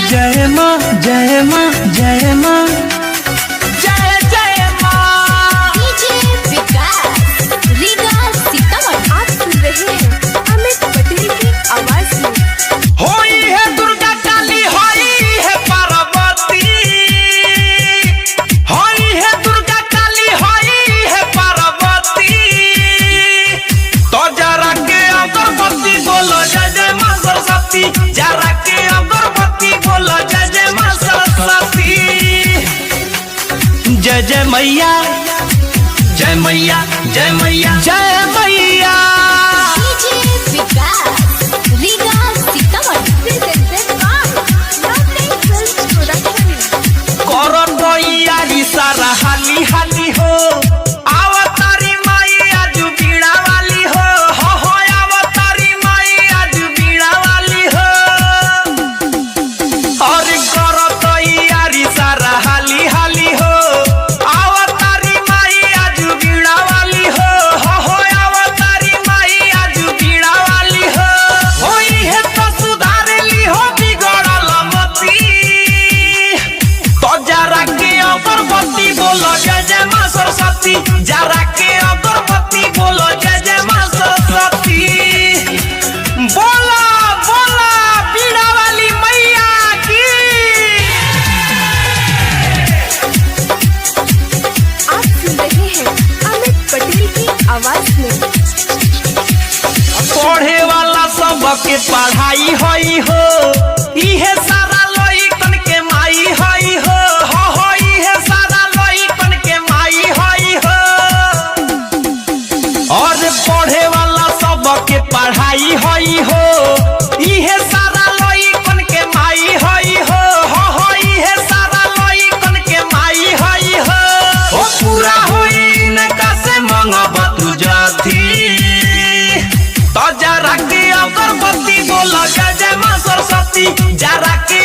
जय माँ जय माँ जय माँ जय जय माँ। डीजे विकास रीगा सीतामढ़ी। आप सुन रहे हैं अमित पटेल की आवाज में। होई है दुर्गा काली, होई है पार्वती, होई है दुर्गा काली, होई है पार्वती। तो जरा के अगरबत्ती बोलो जय जय माँ सरस्वती, जरा के अगरबत्ती बोलो जय जय माँ सरस्वती। जय जय मैया, जय मैया, जय मैया, जय मैया। DJ Vikas Riga Sitamarhi. Presented by Lovely Films Production. करो तो यारी सारा हाली हाली हो, अवतारी माई आज बीड़ा वाली हो अवतारी माई आज बीड़ा वाली हो। और करो तो यारी सारा हाली हाली हो, अवतारी माई आज बीड़ा वाली हो अवतारी माई आज बीड़ा वाली हो। होई है तो सुधारेली हो बिगड़ल मती। तो जरा के अगरबत्ती बोलो जय जय माँ सरस्वती, जरा के अगरबत्ती बोलो जय जय माँ सरस्वती। बोला बोला बीड़ा वाली मैया की। आप सुन रहे हैं अमित पटेल की आवाज में। पढ़े वाला सबके पढ़ाई होई हो, इहे सारा लइकन के माई होई हो इहे सारा लइकन के माई होई हो। और पढ़े वाला सबके पढ़ाई होई हो, इहे सारा लइकन के माई होई हो इहे सारा लइकन के माई होई हो। ओ पूरा होई इनका से मंगबा तू जाती। तो जरा के अगरबत्ती बोलो जय जय माँ सरस्वती, जरा के